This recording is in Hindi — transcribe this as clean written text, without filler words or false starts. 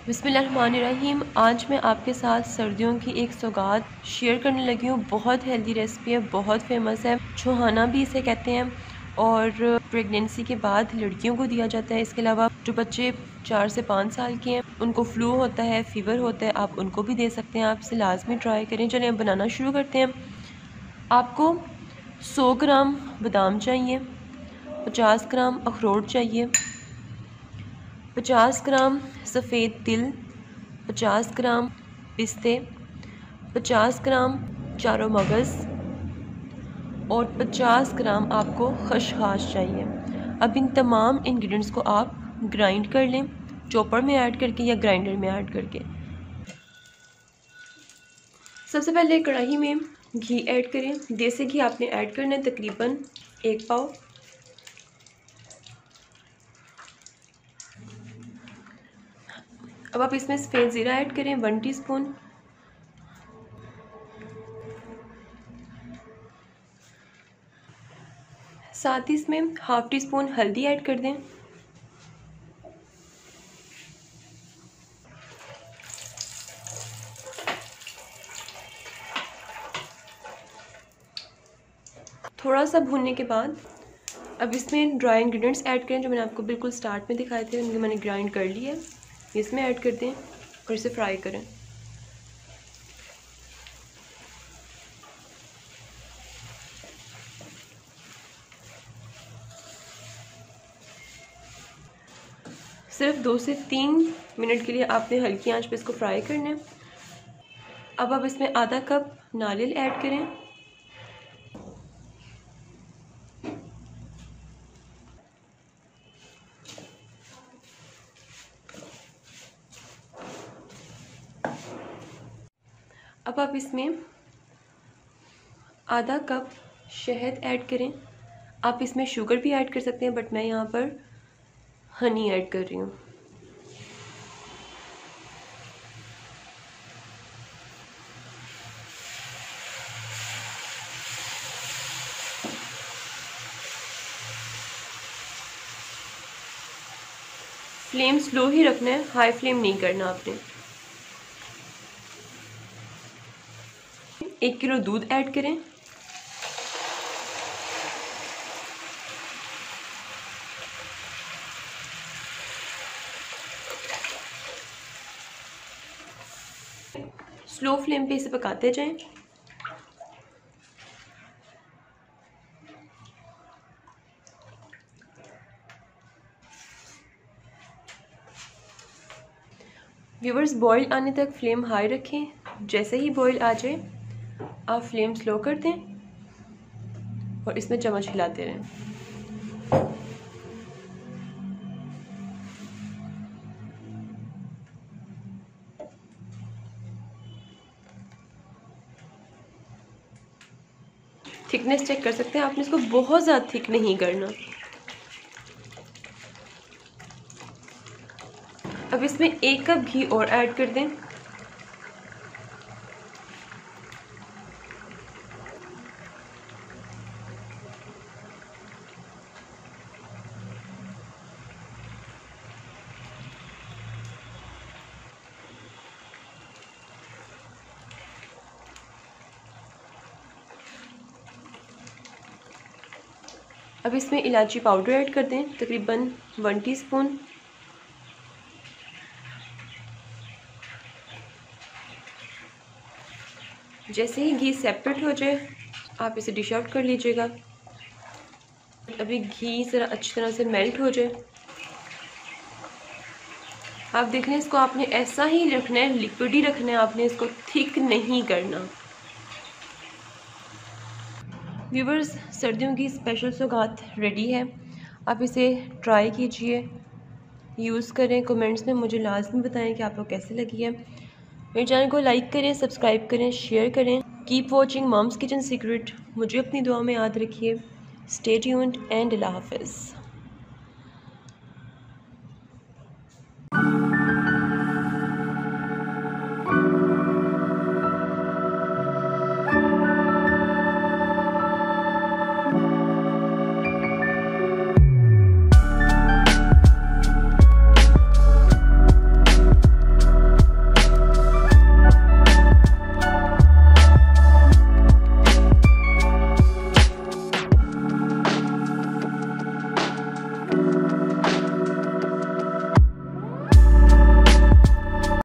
बिस्मिल्लाहिर्रहमानिर्रहीम। आज मैं आपके साथ सर्दियों की एक सौगात शेयर करने लगी हूँ। बहुत हेल्दी रेसिपी है, बहुत फेमस है, छोहाना भी इसे कहते हैं और प्रेगनेंसी के बाद लड़कियों को दिया जाता है। इसके अलावा जो बच्चे 4 से 5 साल के हैं, उनको फ्लू होता है, फीवर होता है, आप उनको भी दे सकते हैं। आप इसे लाजमी ट्राई करें। चलिए अब बनाना शुरू करते हैं। आपको 100 ग्राम बादाम चाहिए, 50 ग्राम अखरोट चाहिए, 50 ग्राम सफ़ेद तिल, 50 ग्राम पिस्ते, 50 ग्राम चारों मगज़ और 50 ग्राम आपको खसखस चाहिए। अब इन तमाम इंग्रेडिएंट्स को आप ग्राइंड कर लें, चॉपर में ऐड करके या ग्राइंडर में ऐड करके। सबसे पहले कढ़ाई में घी ऐड करें। देसी घी आपने ऐड करना है तकरीबन 1 पाव। अब आप इसमें सफ़ेद ज़ीरा ऐड करें 1 टीस्पून, साथ ही इसमें हाफ़ टी स्पून हल्दी ऐड कर दें। थोड़ा सा भूनने के बाद अब इसमें ड्राई इंग्रेडिएंट्स ऐड करें जो मैंने आपको बिल्कुल स्टार्ट में दिखाए थे, उनको मैंने ग्राइंड कर लिया है। इसमें ऐड कर दें और इसे फ्राई करें। सिर्फ 2 से 3 मिनट के लिए आपने हल्की आंच पे इसको फ्राई करना है। अब आप इसमें आधा कप नारियल ऐड करें। अब आप इसमें आधा कप शहद ऐड करें। आप इसमें शुगर भी ऐड कर सकते हैं, बट मैं यहाँ पर हनी ऐड कर रही हूँ। फ्लेम स्लो ही रखना है, हाई फ्लेम नहीं करना आपने। 1 किलो दूध ऐड करें। स्लो फ्लेम पे इसे पकाते जाएं। व्यूअर्स, बॉईल आने तक फ्लेम हाई रखें। जैसे ही बॉईल आ जाए आप फ्लेम स्लो कर दें और इसमें चम्मच हिलाते रहें। थिकनेस चेक कर सकते हैं, आपने इसको बहुत ज़्यादा थिक नहीं करना। अब इसमें 1 कप घी और ऐड कर दें। अब इसमें इलायची पाउडर ऐड कर दें तकरीबन 1 टीस्पून। जैसे ही घी सेपरेट हो जाए आप इसे डिश आउट कर लीजिएगा। अभी घी ज़रा अच्छी तरह से मेल्ट हो जाए। आप देख लें, इसको आपने ऐसा ही रखना है, लिक्विड ही रखना है, आपने इसको थिक नहीं करना। व्यूवर्स, सर्दियों की स्पेशल सौगात रेडी है। आप इसे ट्राई कीजिए, यूज़ करें। कमेंट्स में मुझे लाजमी बताएं कि आपको कैसे लगी है। मेरे चैनल को लाइक करें, सब्सक्राइब करें, शेयर करें। Keep watching mom's kitchen secret. मुझे अपनी दुआ में याद रखिए। स्टे ट्यून्ड एंड अल्लाह हाफ़िज़।